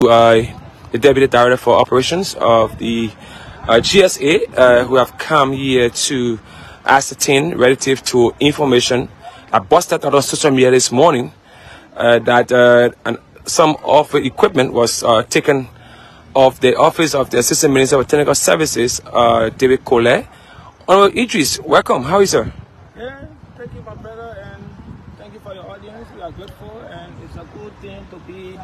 the Deputy Director for Operations of the GSA, who have come here to ascertain relative to information I busted out on social media this morning that some of the equipment was taken off the office of the Assistant Minister of Technical Services, David Kolleh. Honorable Idriss, welcome. How is it? Yeah, thank you, my brother, and thank you for your audience. We are grateful, and it's a good thing to be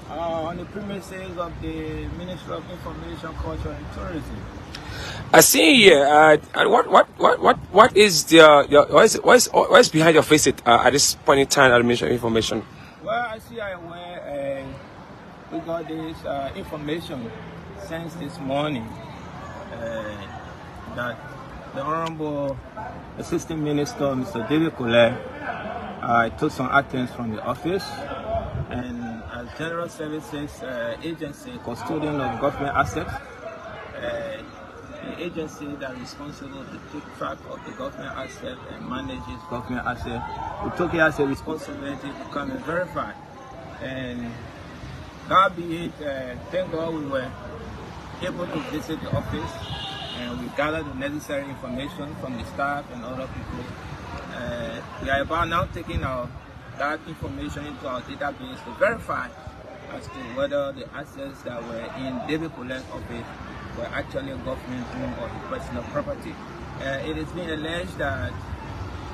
on the premises of the Ministry of Information, Culture, and Tourism. I see here. What is what is behind your visit at this point in time at the Ministry of Information? Well, I see we got this information since this morning that the Honorable Assistant Minister, Mr. David Kolleh, took some actions from the office, and as General Services Agency, custodian of government assets, the agency that is responsible to keep track of the government asset and manages government asset, we took it as a responsibility to come and verify. And God be it, thank God we were able to visit the office, and we gathered the necessary information from the staff and other people. We are about now taking that information into our database to verify as to whether the assets that were in David Kolleh's office were actually government-owned or personal property. It has been alleged that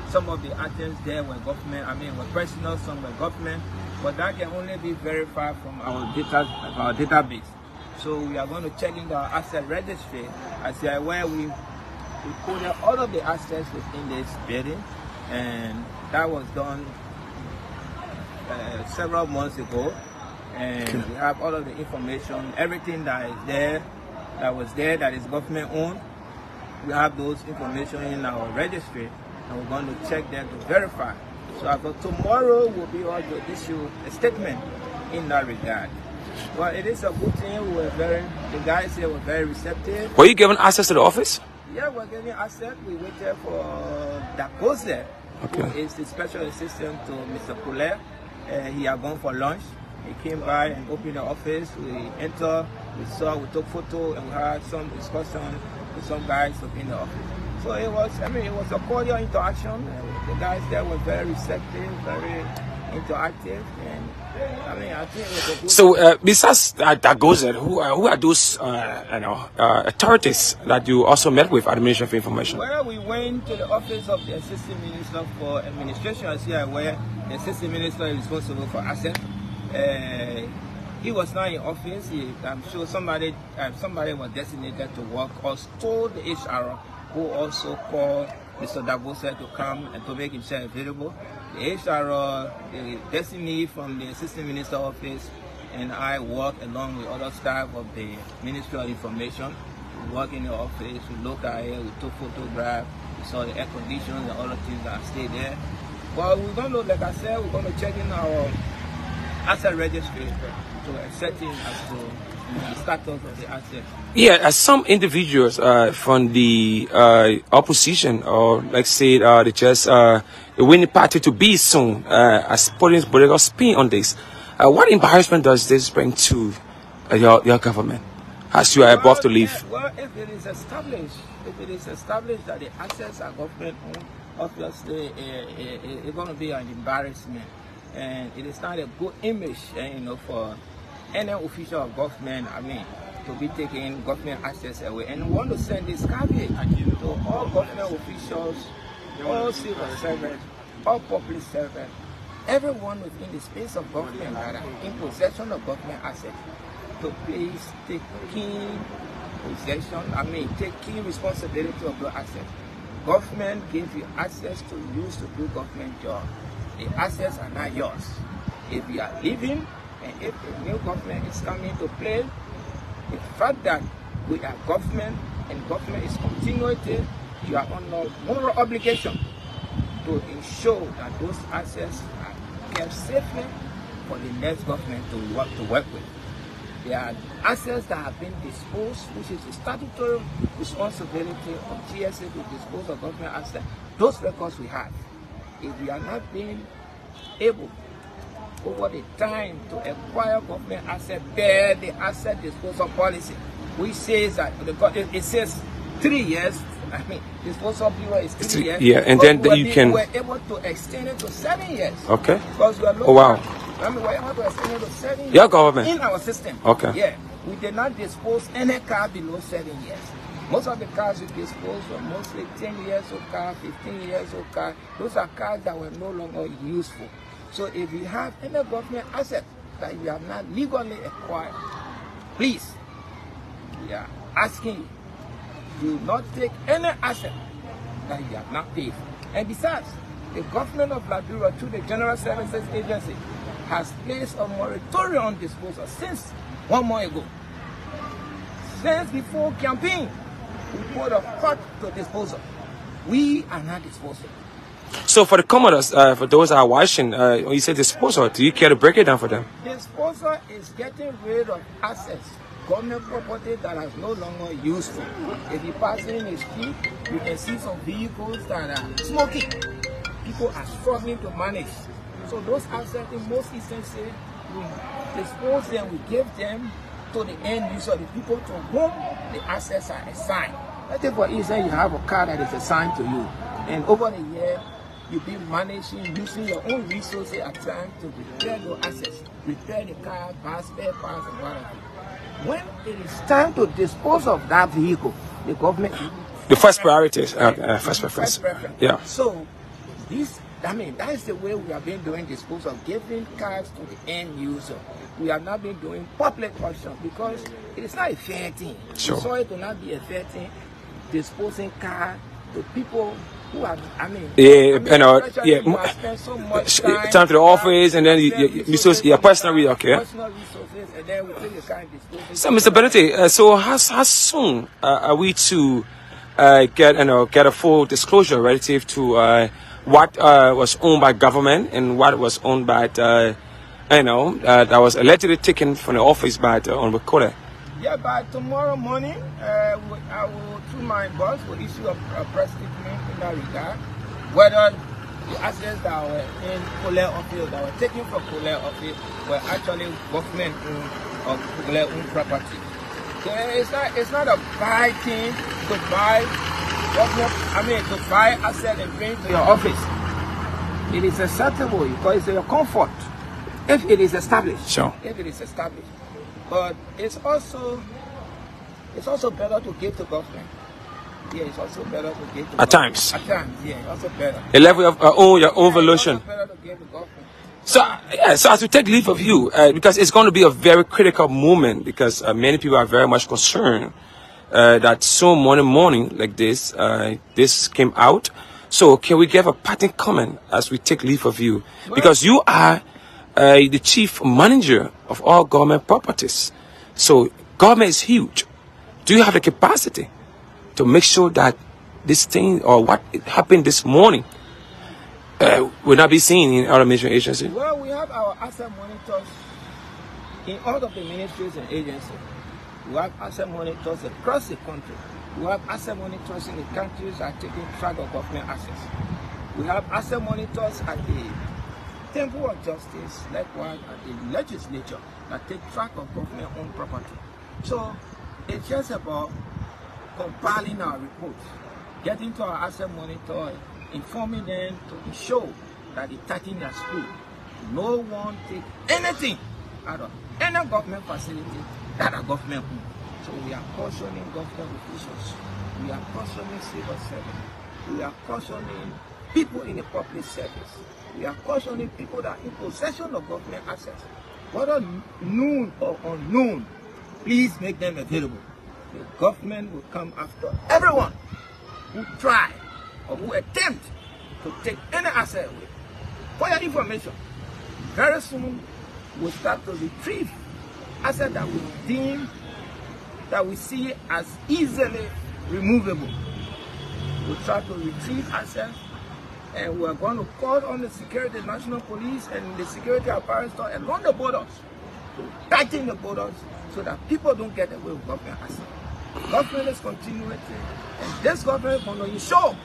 some of the assets there were were personal, some were government, but that can only be verified from our database. So we are going to check into our asset registry. As you are aware, we coded all of the assets within this building, and that was done several months ago. And we have all of the information, everything that is there, that is government owned. We have those information in our registry, and we're going to check them to verify. So after tomorrow, we'll be able to issue a statement in that regard. Well, it is a good thing. The guys here were very receptive. Were you given access to the office? Yeah, we're getting access. We waited for Kolleh, who is the special assistant to Mr. Kolleh. He had gone for lunch. He came by and opened the office. We entered, we took photo, and we had some discussion with some guys in the office. So it was a cordial interaction. The guys there were very receptive, very interactive, and I think it was a good. So besides Dagozer, who are those authorities that you also met with at the Ministry of Information? Well, we went to the office of the Assistant Minister for Administration. As you are aware, the Assistant Minister is responsible for assets. He was not in office. I'm sure somebody was designated to work or told the HR, who also called Mr. Dagozer to come and to make himself available. The HR, the designee from the Assistant Minister office, and I work along with other staff of the Ministry of Information. We work in the office, we look at it, we took photographs, we saw the air conditions and other things that stayed there. Well, we're going to, like I said, we're going to check in our asset registry to ascertain as to the status of the asset. Yeah, as some individuals from the opposition, or let's say the winning party to be soon, as putting political spin on this. What embarrassment does this bring to your government as you are about to leave? Well, if it is established that the assets are government owned, obviously it's going to be an embarrassment. And it is not a good image, for any official of government, to be taking government assets away. And we want to send this caveat to all government officials, all civil servants, all public servants, everyone within the space of government that are in possession of government assets, to please take keen possession, take keen responsibility of your assets. Government gives you access to use to do government job. The assets are not yours. If you are leaving, and if the new government is coming to play, the fact that we are government and government is continuity, you are under moral obligation to ensure that those assets are kept safely for the next government to work with. There are assets that have been disposed, which is the statutory responsibility of GSA to dispose of government assets. Those records we have. If we are not being able over the time to acquire government asset per the asset disposal policy, which says that it says 3 years. I mean, disposal period is 3 years. Yeah, and then we were able to extend it to 7 years. Okay. Because we are looking oh wow. I mean, we're able to extend it to 7 years. Your government. In our system. Okay. Yeah. We did not dispose any car below 7 years. Most of the cars we disposed were mostly 10 years old car, 15 years old car. Those are cars that were no longer useful. So if you have any government asset that you have not legally acquired, please, we are asking you, do not take any asset that you have not paid for. And besides, the government of Liberia, through the General Services Agency, has placed a moratorium on disposal since 1 month ago. Since before campaign, we put a cut to disposal. We are not disposal. So for the commodores, for those that are watching, when you say disposal, do you care to break it down for them? Disposal is getting rid of assets, government property that is no longer useful. If you pass in the street, you can see some vehicles that are smoking. People are struggling to manage. So those assets, in most instances, we dispose them, we give them to the end user, the people to whom the assets are assigned. Let's say for instance, you have a car that is assigned to you, and over the year, you've been managing, using your own resources at times to repair your assets, repair the car, buy spare parts, and whatever. When it is time to dispose of that vehicle, the government... The first priority is first preference. Yeah. So, that is the way we have been doing disposal, giving cars to the end user. We have not been doing public auction because it is not a fair thing. Sure. We saw it will not be a fair thing, disposing cars to people who have, spent so much time to the office, and then your personal resources, okay. Personal resources, and then we take the car and dispose it. So, Mr. Bility, so how soon are we to get a full disclosure relative to what was owned by government and what was owned by that was allegedly taken from the office by Honorable Kolleh? Yeah, by tomorrow morning, I will, through my boss, will issue a press statement in that regard, whether the assets that were in Kolleh office, that were taken from Kolleh office, were actually government owned or Kolleh owned property. So it's not a bad thing to buy to buy asset and bring to your office. It is acceptable because it's your comfort if it is established. Sure. If it is established. But it's also better to give to government. Yeah, it's also better to give to At times. At times, yeah, it's also better. A level of your own valuation. It's also better to give to government. So as we take leave of you, because it's going to be a very critical moment, because many people are very much concerned that so morning like this, this came out. So can we give a parting comment as we take leave of you? Because you are the chief manager of all government properties. So government is huge. Do you have the capacity to make sure that this thing or what happened this morning will not be seen in other ministry agencies? Well, we have our asset monitors in all of the ministries and agencies. We have asset monitors across the country. We have asset monitors in the countries that are taking track of government assets. We have asset monitors at the Temple of Justice, likewise at the legislature, that take track of government-owned property. So it's just about compiling our reports, getting to our asset monitor, informing them to show that the 13 are true. No one take anything out of any government facility that are government owned. So we are cautioning government officials, we are cautioning civil servants, we are cautioning people in the public service, we are cautioning people that are in possession of government assets, whether known or unknown, please make them available. The government will come after everyone who try or who attempt to take any asset away. For your information, very soon we'll start to retrieve assets that we deem, that we see as easily removable. We'll try to retrieve assets, and we're going to call on the security, national police, and the security apparatus along the borders to tighten the borders so that people don't get away with government assets. Government is continuity, and this government is going to ensure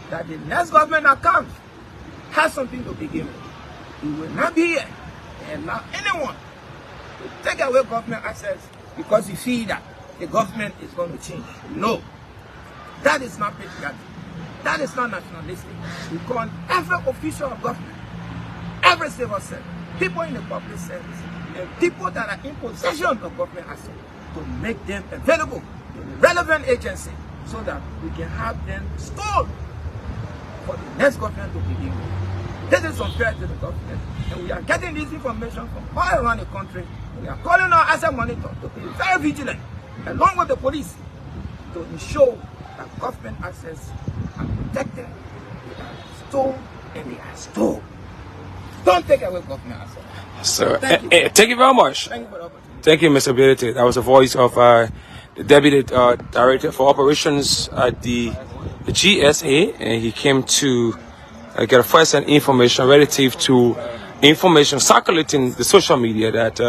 that the next government that comes has something to begin with. It will not be here and allow anyone to take away government access because you feel that the government is going to change. No. That is not patriotic. That is not nationalistic. We call every official of government, every civil servant, people in the public service, and people that are in possession of government assets, to make them available to the relevant agency so that we can have them stored for the next government to begin with. This is unfair to the government, and we are getting this information from all around the country. We are calling our asset monitor to be very vigilant, along with the police, to ensure that government assets are protected, they are stored, and they are stored. Don't take away government assets. Sir, thank you very much. Thank you for the opportunity. Thank you, Mr. Bility. That was the voice of the Deputy Director for Operations at the GSA, and he came to get first-hand information relative to information circulating the social media that